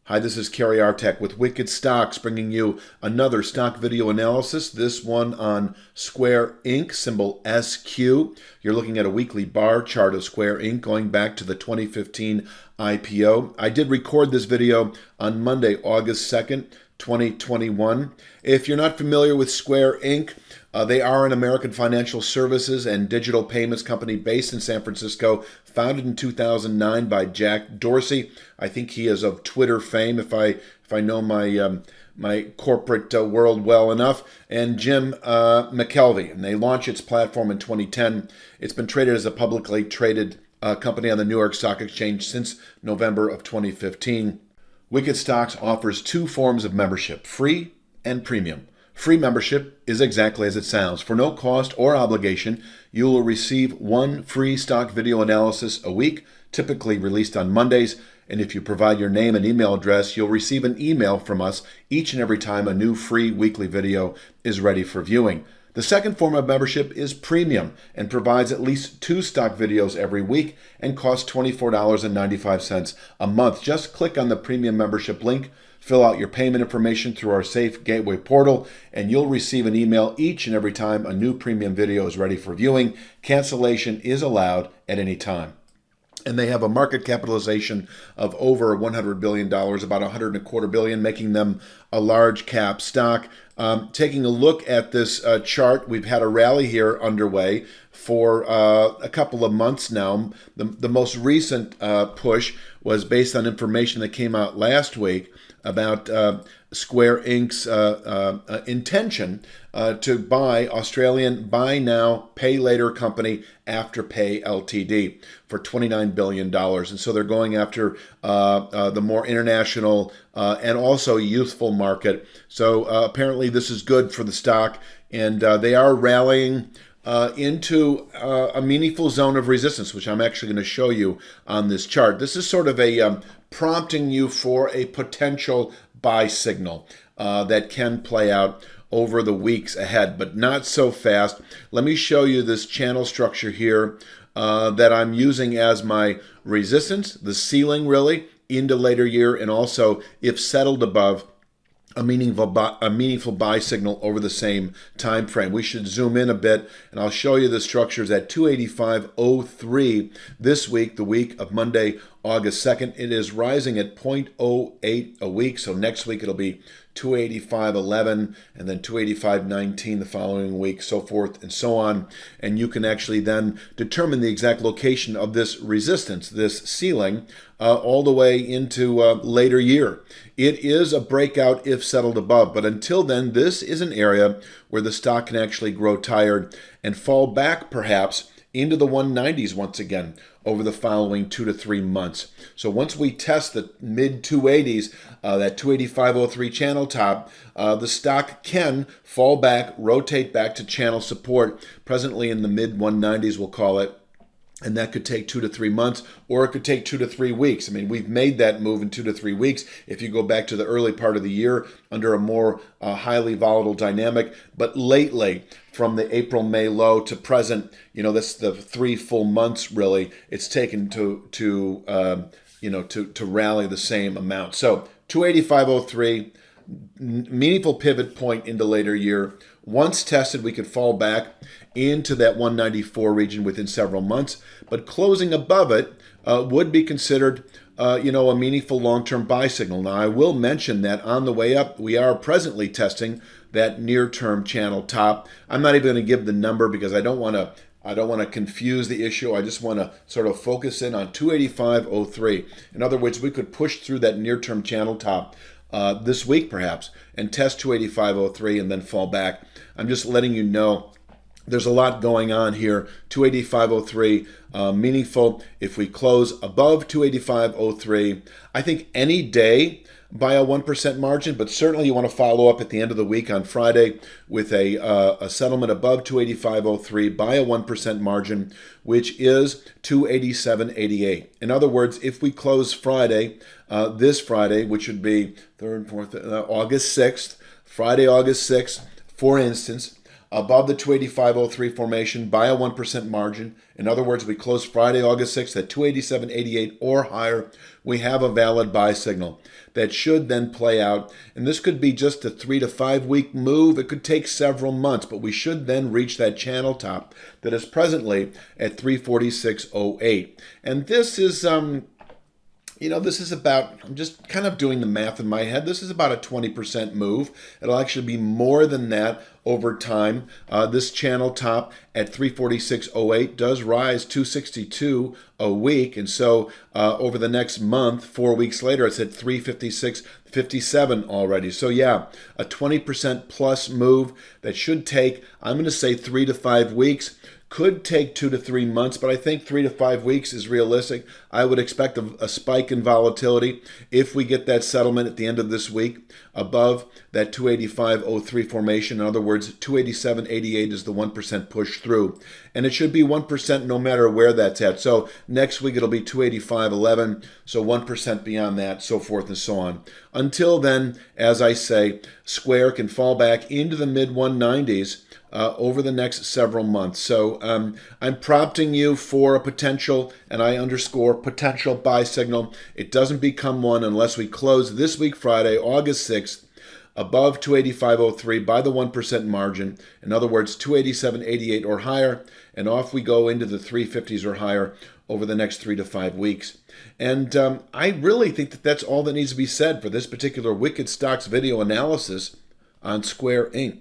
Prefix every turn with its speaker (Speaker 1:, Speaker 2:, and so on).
Speaker 1: Hi, this is Cary with Wicked Stocks, bringing you another stock video analysis. This one on Square Inc., symbol SQ. You're looking at a weekly bar chart of Square Inc. going back to the 2015 IPO. I did record this video on Monday, August 2nd, 2021. If you're not familiar with Square Inc., they are an American financial services and digital payments company based in San Francisco, founded in 2009 by Jack Dorsey. I think he is of Twitter fame, if I know my corporate world well enough, and Jim McKelvey. And they launched its platform in 2010. It's been traded as a publicly traded company on the New York Stock Exchange since November of 2015. Wicked Stocks offers two forms of membership, free and premium. Free membership is exactly as it sounds. For no cost or obligation, you will receive one free stock video analysis a week, typically released on Mondays. And if you provide your name and email address, you'll receive an email from us each and every time a new free weekly video is ready for viewing. The second form of membership is premium and provides at least two stock videos every week and costs $24.95 a month. Just click on the premium membership link, fill out your payment information through our safe gateway portal, and you'll receive an email each and every time a new premium video is ready for viewing. Cancellation is allowed at any time. And they have a market capitalization of over $100 billion, about $125 billion, making them a large cap stock. Taking a look at this chart, we've had a rally here underway for a couple of months now. The most recent push was based on information that came out last week about Square Inc.'s intention to buy Australian buy now, pay later company Afterpay Ltd. for $29 billion. And so they're going after the more international and also youthful market. So apparently this is good for the stock, and they are rallying into a meaningful zone of resistance, which I'm actually going to show you on this chart. This is sort of a prompting you for a potential buy signal that can play out over the weeks ahead, but not so fast. Let me show you this channel structure here that I'm using as my resistance, the ceiling really, into later year, and also if settled above, a meaningful buy signal over the same time frame. We should zoom in a bit, and I'll show you the structures at 285.03 this week, the week of Monday, August 2nd. It is rising at 0.08 a week, so next week it'll be 285.11 and then 285.19 the following week, so forth and so on. And you can actually then determine the exact location of this resistance, this ceiling, all the way into later year. It is a breakout if settled above, but until then, this is an area where the stock can actually grow tired and fall back perhaps into the 190s once again over the following 2 to 3 months. So once we test the mid 280s, that 285.03 channel top, the stock can fall back, rotate back to channel support, presently in the mid 190s we'll call it. And that could take 2 to 3 months, or it could take 2 to 3 weeks. I mean, we've made that move in 2 to 3 weeks if you go back to the early part of the year under a more highly volatile dynamic. But lately, from the April-May low to present, that's the 3 full months really it's taken to rally the same amount. So 285.03, meaningful pivot point into later year. Once tested, we could fall back into that 194 region within several months, but closing above it would be considered a meaningful long-term buy signal. Now, I will mention that on the way up, we are presently testing that near-term channel top. I'm not even going to give the number because I don't want to confuse the issue. I just want to sort of focus in on 285.03. In other words, we could push through that near-term channel top this week perhaps and test 285.03 and then fall back. I'm just letting you know there's a lot going on here. 285.03, meaningful. If we close above 285.03, I think any day by a 1% margin, but certainly you want to follow up at the end of the week on Friday with a settlement above 285.03 by a 1% margin, which is 287.88. In other words, if we close Friday, this Friday, which would be 3rd and 4th, August 6th, Friday, August 6th, for instance, above the 285.03 formation by a 1% margin. In other words, we close Friday, August 6th at 287.88 or higher. We have a valid buy signal that should then play out. And this could be just a 3 to 5 week move. It could take several months, but we should then reach that channel top that is presently at 346.08. And this is, this is about, I'm just kind of doing the math in my head. This is about a 20% move. It'll actually be more than that over time. This channel top at 346.08 does rise 262 a week. And so over the next month, 4 weeks later, it's at 356.57 already. So yeah, a 20% plus move that should take, I'm going to say 3 to 5 weeks. Could take 2 to 3 months, but I think 3 to 5 weeks is realistic. I would expect a spike in volatility if we get that settlement at the end of this week above that 285.03 formation. In other words, 287.88 is the 1% push through. And it should be 1% no matter where that's at. So next week it'll be 285.11, so 1% beyond that, so forth and so on. Until then, as I say, Square can fall back into the mid 190s over the next several months. So I'm prompting you for a potential, and I underscore potential buy signal. It doesn't become one unless we close this week, Friday, August 6th, above 285.03 by the 1% margin. In other words, 287.88 or higher, and off we go into the 350s or higher over the next 3 to 5 weeks. And I really think that that's all that needs to be said for this particular Wicked Stocks video analysis on Square Inc.